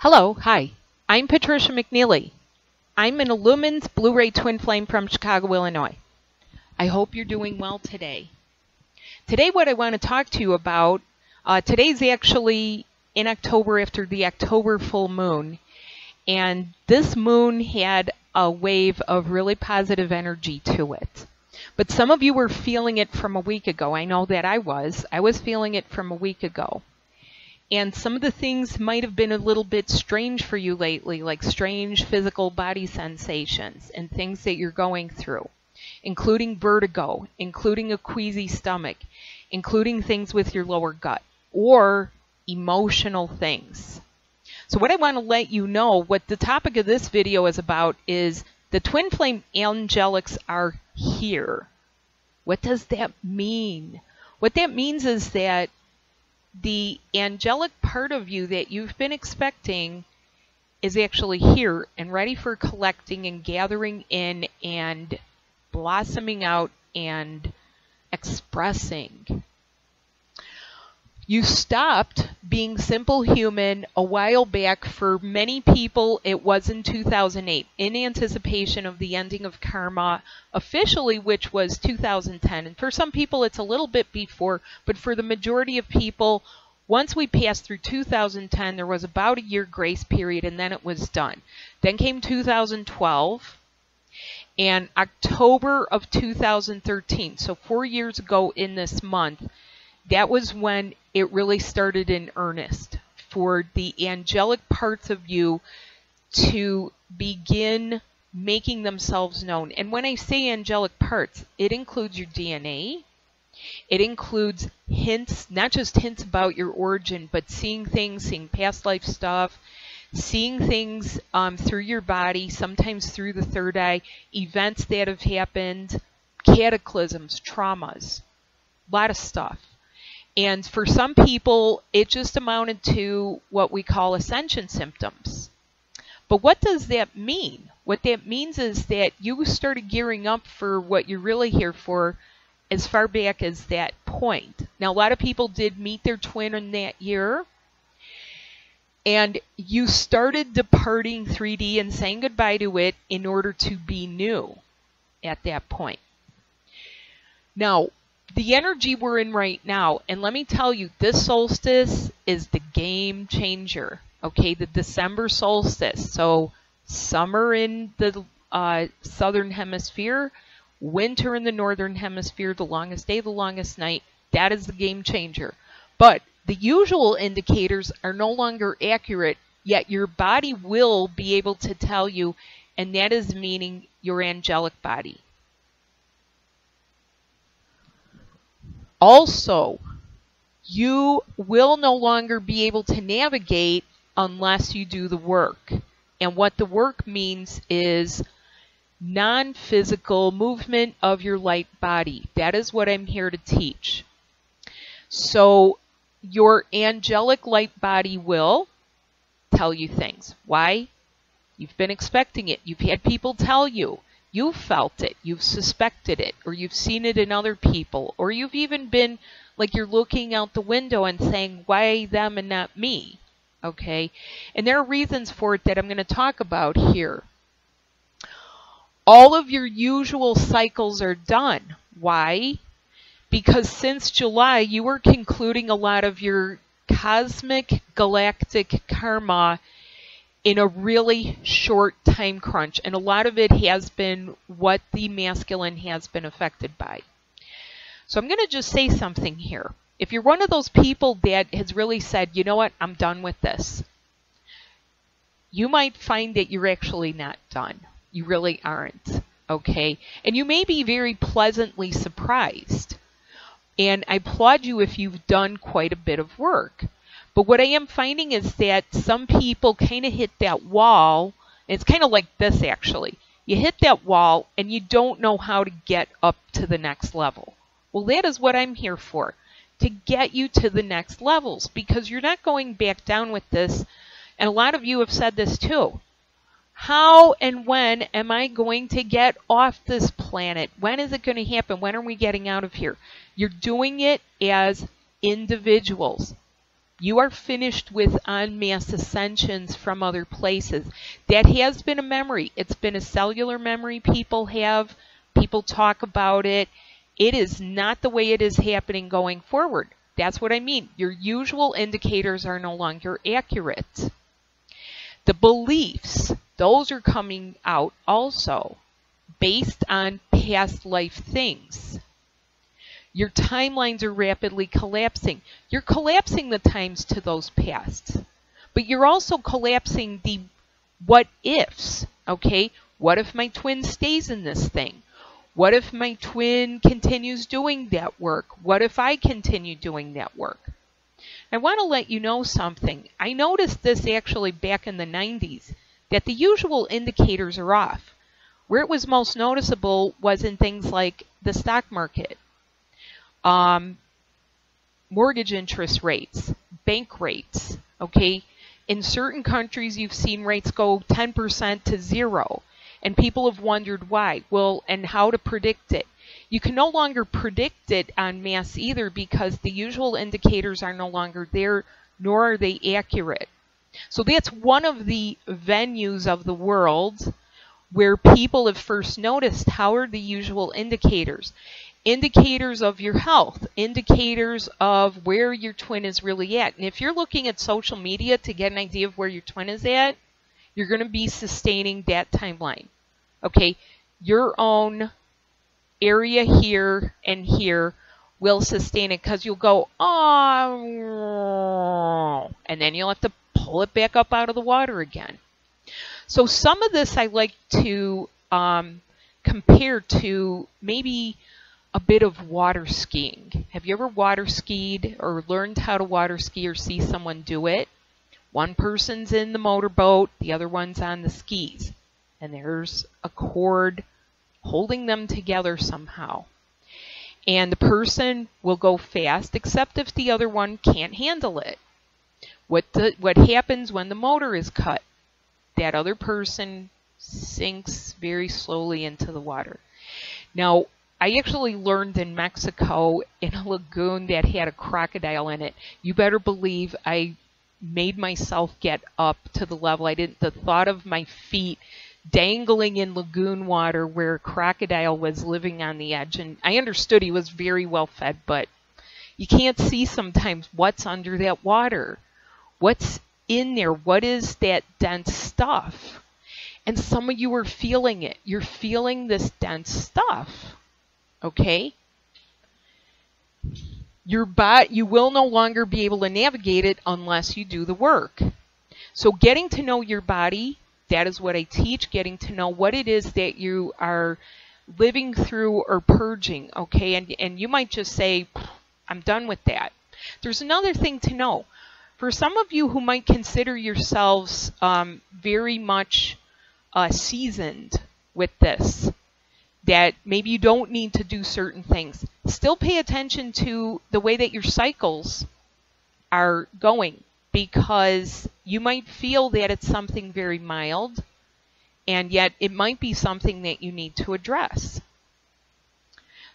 Hello, hi. I'm Patricia McNeely. I'm an Illumins Blu-ray Twin Flame from Chicago, Illinois. I hope you're doing well today. Today what I want to talk to you about, today's actually in October after the October full moon. And this moon had a wave of really positive energy to it. But some of you were feeling it from a week ago. I know that I was. I was feeling it from a week ago. And some of the things might have been a little bit strange for you lately, like strange physical body sensations and things that you're going through, including vertigo, including a queasy stomach, including things with your lower gut, or emotional things. So what I want to let you know, what the topic of this video is about, is the Twin Flame Angelics are here. What does that mean? What that means is that the angelic part of you that you've been expecting is actually here and ready for collecting and gathering in and blossoming out and expressing. You stopped being simple human a while back. For many people, it was in 2008, in anticipation of the ending of karma officially, which was 2010. And for some people, it's a little bit before, but for the majority of people, once we passed through 2010, there was about a year grace period, and then it was done. Then came 2012 and October of 2013. So 4 years ago in this month, that was when it really started in earnest for the angelic parts of you to begin making themselves known. And when I say angelic parts, it includes your DNA. It includes hints, not just hints about your origin, but seeing things, seeing past life stuff, seeing things through your body, sometimes through the third eye, events that have happened, cataclysms, traumas, a lot of stuff. And for some people, it just amounted to what we call ascension symptoms. But what does that mean? What that means is that you started gearing up for what you're really here for as far back as that point. Now, a lot of people did meet their twin in that year. And you started departing 3D and saying goodbye to it in order to be new at that point. Now, the energy we're in right now, and let me tell you, this solstice is the game changer, okay? The December solstice. So summer in the southern hemisphere, winter in the northern hemisphere, the longest day, the longest night, that is the game changer. But the usual indicators are no longer accurate, yet your body will be able to tell you, and that is meaning your angelic body. Also, you will no longer be able to navigate unless you do the work. And what the work means is non-physical movement of your light body. That is what I'm here to teach. So your angelic light body will tell you things. Why? You've been expecting it. You've had people tell you. You've felt it, you've suspected it, or you've seen it in other people, or you've even been like you're looking out the window and saying, why them and not me? Okay? And there are reasons for it that I'm going to talk about here. All of your usual cycles are done. Why? Because since July, you were concluding a lot of your cosmic galactic karma in a really short time crunch, and a lot of it has been what the masculine has been affected by. So I'm going to just say something here. If you're one of those people that has really said, you know what, I'm done with this, you might find that you're actually not done. You really aren't, okay? And you may be very pleasantly surprised. And I applaud you if you've done quite a bit of work. But what I am finding is that some people kind of hit that wall. It's kind of like this, actually. You hit that wall and you don't know how to get up to the next level. Well, that is what I'm here for, to get you to the next levels, because you're not going back down with this. And a lot of you have said this too. How and when am I going to get off this planet? When is it going to happen? When are we getting out of here? You're doing it as individuals. You are finished with en masse ascensions from other places. That has been a memory. It's been a cellular memory people have. People talk about it. It is not the way it is happening going forward. That's what I mean. Your usual indicators are no longer accurate. The beliefs, those are coming out also based on past life things. Your timelines are rapidly collapsing. You're collapsing the times to those pasts. But you're also collapsing the what ifs, okay? What if my twin stays in this thing? What if my twin continues doing that work? What if I continue doing that work? I want to let you know something. I noticed this actually back in the 90s, that the usual indicators are off. Where it was most noticeable was in things like the stock market, mortgage interest rates, bank rates, okay? In certain countries, you've seen rates go 10% to zero, and people have wondered why. Well, and how to predict it. You can no longer predict it en masse either, because the usual indicators are no longer there, nor are they accurate. So that's one of the venues of the world where people have first noticed how are the usual indicators. Indicators of your health, indicators of where your twin is really at. And if you're looking at social media to get an idea of where your twin is at, you're going to be sustaining that timeline. Okay, your own area here and here will sustain it, because you'll go, oh, and then you'll have to pull it back up out of the water again. So some of this I like to compare to maybe a bit of water skiing. Have you ever water skied or learned how to water ski or see someone do it? One person's in the motorboat, the other one's on the skis, and there's a cord holding them together somehow. And the person will go fast, except if the other one can't handle it. What happens when the motor is cut? That other person sinks very slowly into the water. Now, I actually learned in Mexico in a lagoon that had a crocodile in it. You better believe I made myself get up to the level. The thought of my feet dangling in lagoon water where a crocodile was living on the edge. And I understood he was very well fed, but you can't see sometimes what's under that water. What's in there? What is that dense stuff? And some of you are feeling it. You're feeling this dense stuff. Okay? Your body, you will no longer be able to navigate it unless you do the work. So getting to know your body, that is what I teach, getting to know what it is that you are living through or purging, okay? And you might just say, I'm done with that. There's another thing to know. For some of you who might consider yourselves very much seasoned with this, that maybe you don't need to do certain things, still pay attention to the way that your cycles are going, because you might feel that it's something very mild, and yet it might be something that you need to address.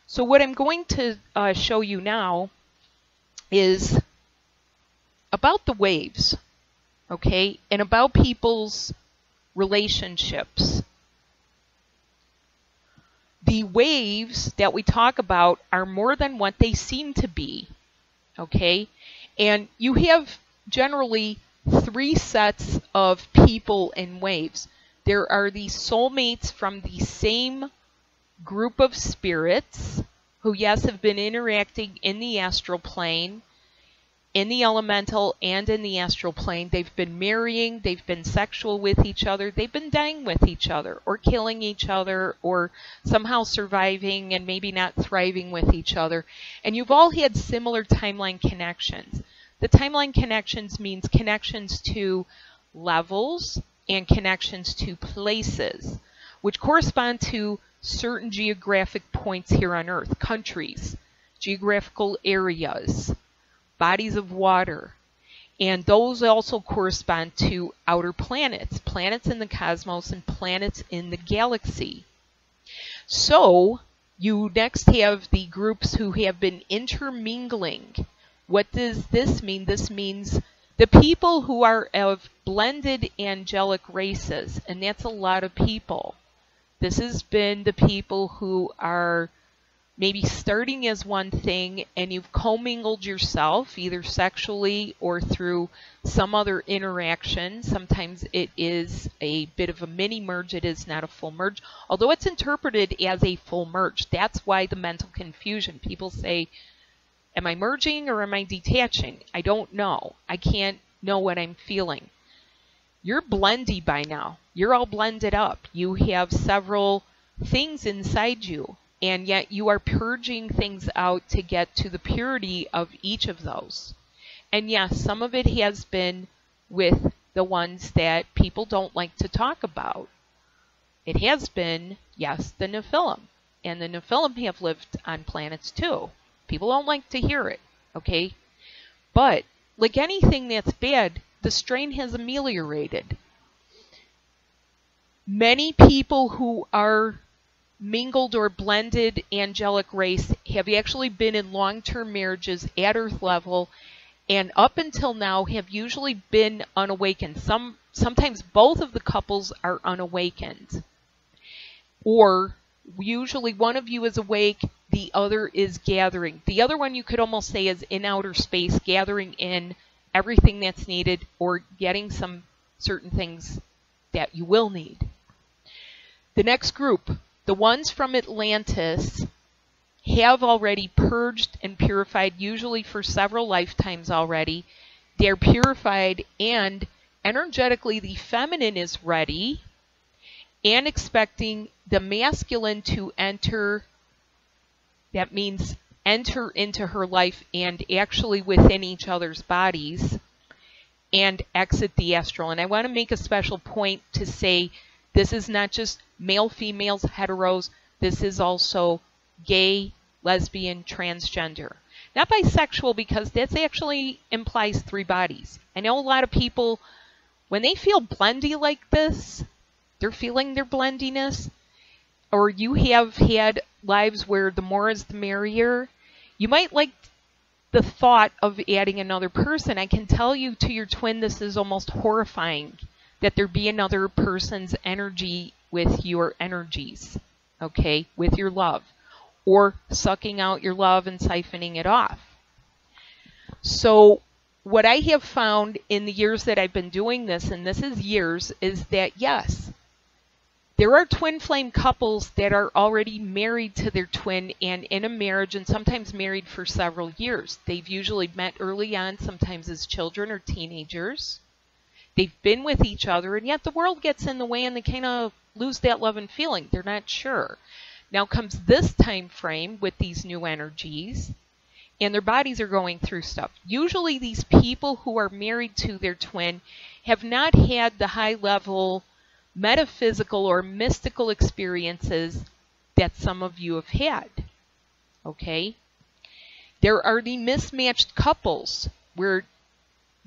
So what I'm going to show you now is about the waves, okay, and about people's relationships. The waves that we talk about are more than what they seem to be, okay? And you have generally 3 sets of people in waves. There are the soulmates from the same group of spirits who, yes, have been interacting in the astral plane, in the elemental, and in the astral plane. They've been marrying, they've been sexual with each other, they've been dying with each other, or killing each other, or somehow surviving and maybe not thriving with each other. And you've all had similar timeline connections. The timeline connections means connections to levels and connections to places, which correspond to certain geographic points here on Earth, countries, geographical areas, bodies of water, and those also correspond to outer planets, planets in the cosmos and planets in the galaxy. So you next have the groups who have been intermingling What does this mean? This means the people who are of blended angelic races, and that's a lot of people. This has been the people who are maybe starting as one thing, and you've commingled yourself either sexually or through some other interaction. Sometimes it is a bit of a mini merge. It is not a full merge, although it's interpreted as a full merge. That's why the mental confusion. People say, am I merging or am I detaching? I don't know. I can't know what I'm feeling. You're blendy by now. You're all blended up. You have several things inside you, and yet you are purging things out to get to the purity of each of those. And yes, some of it has been with the ones that people don't like to talk about. It has been, yes, the Nephilim. And the Nephilim have lived on planets too. People don't like to hear it, okay? But like anything that's bad, the strain has ameliorated. Many people who are mingled or blended angelic race have actually been in long-term marriages at Earth level, and up until now have usually been unawakened. Sometimes both of the couples are unawakened. Or usually one of you is awake, the other is gathering. The other one you could almost say is in outer space, gathering in everything that's needed or getting some certain things that you will need. The next group, the ones from Atlantis, have already purged and purified, usually for several lifetimes already. They're purified, and energetically the feminine is ready and expecting the masculine to enter. That means enter into her life and actually within each other's bodies and exit the astral. And I want to make a special point to say this is not just male, females, heteros. This is also gay, lesbian, transgender. Not bisexual, because that actually implies 3 bodies. I know a lot of people, when they feel blendy like this, they're feeling their blendiness, or you have had lives where the more is the merrier, you might like the thought of adding another person. I can tell you to your twin, this is almost horrifying that there be another person's energy with your energies, okay, with your love, or sucking out your love and siphoning it off. So what I have found in the years that I've been doing this, and this is years, is that yes, there are twin flame couples that are already married to their twin and in a marriage, and sometimes married for several years. They've usually met early on, sometimes as children or teenagers. They've been with each other, and yet the world gets in the way and they kind of lose that love and feeling. They're not sure. Now comes this time frame with these new energies, and their bodies are going through stuff. Usually these people who are married to their twin have not had the high level metaphysical or mystical experiences that some of you have had, okay? There are the mismatched couples where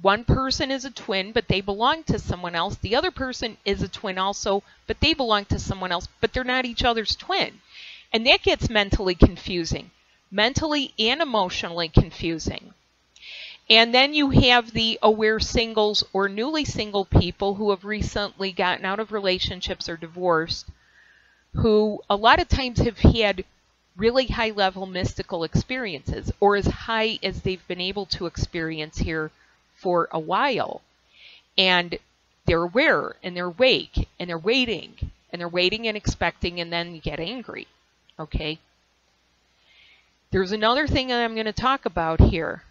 one person is a twin, but they belong to someone else. The other person is a twin also, but they belong to someone else, but they're not each other's twin. And that gets mentally confusing, mentally and emotionally confusing. And then you have the aware singles or newly single people who have recently gotten out of relationships or divorced, who a lot of times have had really high level mystical experiences, or as high as they've been able to experience here for a while. And they're aware and they're awake and they're waiting and expecting, and then you get angry. Okay? There's another thing that I'm going to talk about here.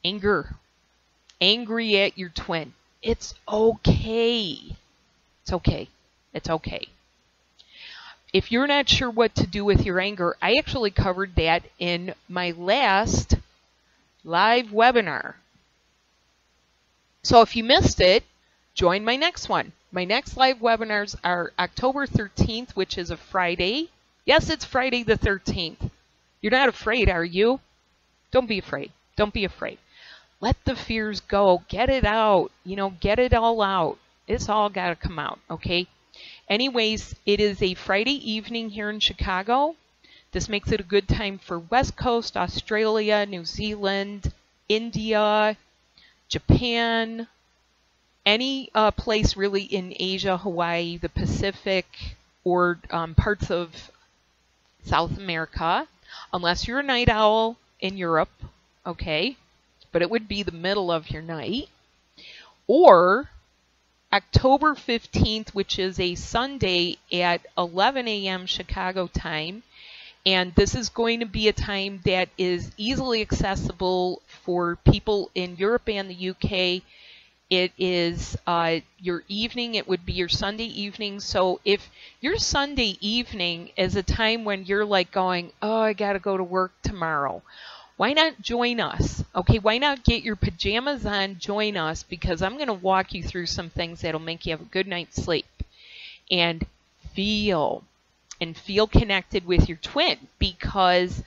Anger. Angry at your twin. It's okay. It's okay. It's okay. If you're not sure what to do with your anger, I actually covered that in my last live webinar. So if you missed it, join my next one. My next live webinars are October 13th, which is a Friday. Yes, it's Friday the 13th. You're not afraid, are you? Don't be afraid. Don't be afraid. Let the fears go. Get it out. You know, get it all out. It's all got to come out, okay? Anyways, it is a Friday evening here in Chicago. This makes it a good time for West Coast, Australia, New Zealand, India, Japan, any place really in Asia, Hawaii, the Pacific, or parts of South America, unless you're a night owl in Europe, okay, but it would be the middle of your night, or October 15th, which is a Sunday at 11 a.m. Chicago time, and this is going to be a time that is easily accessible for people in Europe and the UK. It is your evening. It would be your Sunday evening. So if your Sunday evening is a time when you're like going, oh, I got to go to work tomorrow, why not join us? Okay, why not get your pajamas on, join us, because I'm going to walk you through some things that'll make you have a good night's sleep and feel connected with your twin. Because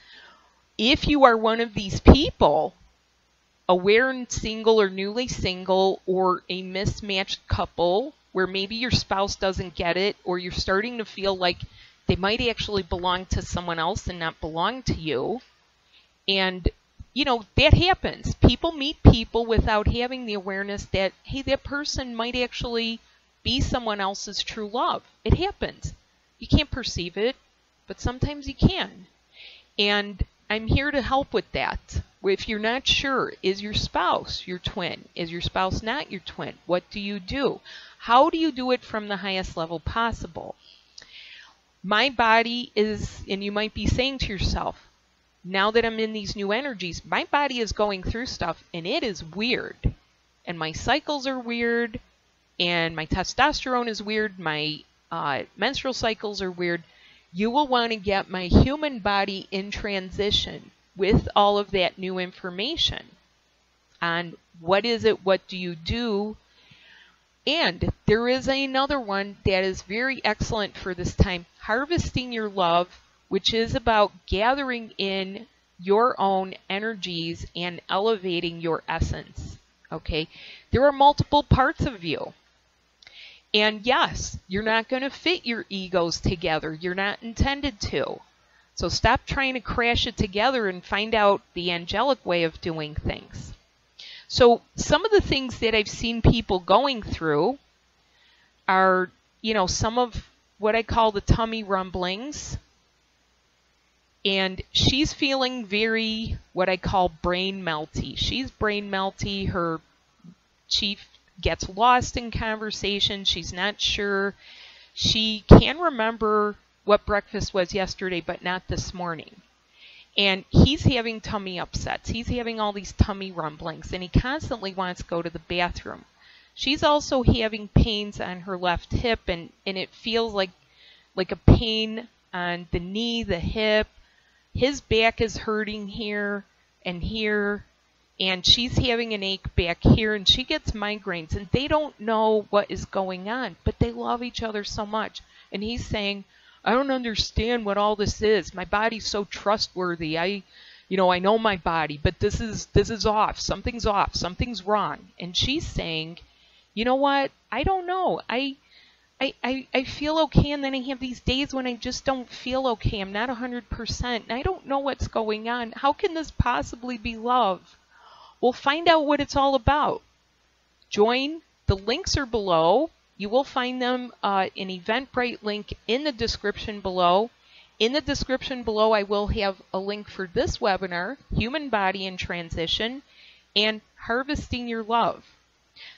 if you are one of these people, aware and single or newly single, or a mismatched couple where maybe your spouse doesn't get it, or you're starting to feel like they might actually belong to someone else and not belong to you. And, you know, that happens. People meet people without having the awareness that, hey, that person might actually be someone else's true love. It happens. You can't perceive it, but sometimes you can. And I'm here to help with that. If you're not sure, is your spouse your twin? Is your spouse not your twin? What do you do? How do you do it from the highest level possible? My body is, and you might be saying to yourself, now that I'm in these new energies, my body is going through stuff and it is weird. And my cycles are weird, and my testosterone is weird, my menstrual cycles are weird. You will want to get my human body in transition with all of that new information on what is it, what do you do. And there is another one that is very excellent for this time, harvesting your love, which is about gathering in your own energies and elevating your essence. Okay, there are multiple parts of you. And yes, you're not going to fit your egos together. You're not intended to. So stop trying to crash it together and find out the angelic way of doing things. So some of the things that I've seen people going through are, you know, some of what I call the tummy rumblings. And she's feeling very, what I call brain melty. She's brain melty. She gets lost in conversation. She's not sure. She can remember what breakfast was yesterday, but not this morning. And he's having tummy upsets. He's having all these tummy rumblings, and he constantly wants to go to the bathroom. She's also having pains on her left hip, and it feels like a pain on the knee, the hip. His back is hurting here and here, and she's having an ache back here, and she gets migraines, and they don't know what is going on, but they love each other so much. And he's saying, I don't understand what all this is. My body's so trustworthy. I know my body, but this is off. Something's off. Something's wrong. And she's saying, you know what? I don't know. I feel okay, and then I have these days when I just don't feel okay. I'm not 100%, and I don't know what's going on. How can this possibly be love? Well, find out what it's all about. Join. The links are below. You will find them an Eventbrite link in the description below. In the description below, I will have a link for this webinar, Human Body in Transition, and Harvesting Your Love.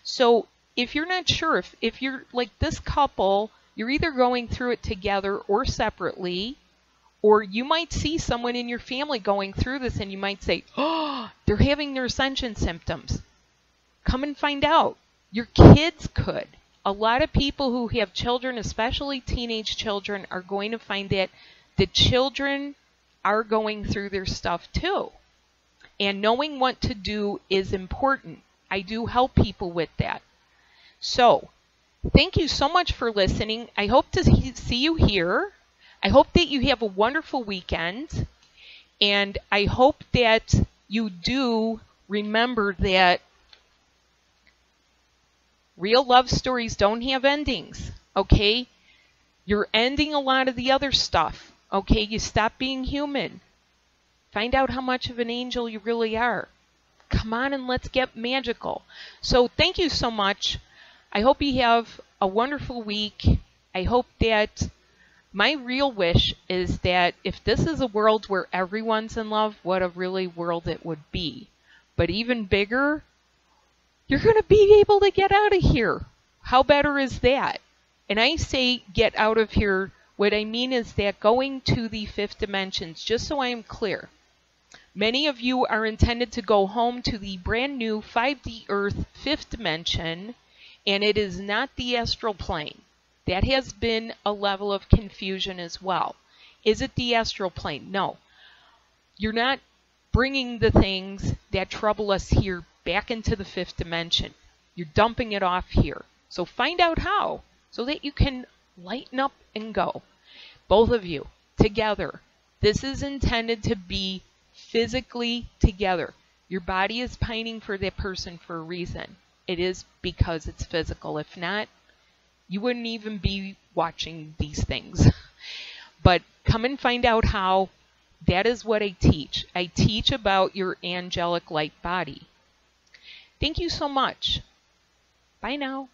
So if you're not sure, if you're like this couple, you're either going through it together or separately, or you might see someone in your family going through this and you might say, oh, they're having their ascension symptoms. Come and find out. Your kids could. A lot of people who have children, especially teenage children, are going to find that the children are going through their stuff too. And knowing what to do is important. I do help people with that. So, thank you so much for listening. I hope to see you here. I hope that you have a wonderful weekend. And I hope that you do remember that real love stories don't have endings, okay? You're ending a lot of the other stuff, Okay, you stop being human. Find out how much of an angel you really are. Come on and let's get magical. So thank you so much. I hope you have a wonderful week. I hope that my real wish is that if this is a world where everyone's in love, what a really world it would be. But even bigger, you're going to be able to get out of here. How better is that? And I say get out of here. What I mean is that going to the fifth dimensions, just so I am clear, many of you are intended to go home to the brand new 5D Earth fifth dimension, and it is not the astral plane. That has been a level of confusion as well. Is it the astral plane? No. You're not bringing the things that trouble us here back into the fifth dimension. You're dumping it off here. So find out how, so that you can lighten up and go. Both of you, together. This is intended to be physically together. Your body is pining for that person for a reason. It is because it's physical. If not, you wouldn't even be watching these things. But come and find out how. That is what I teach. I teach about your angelic light body. Thank you so much. Bye now.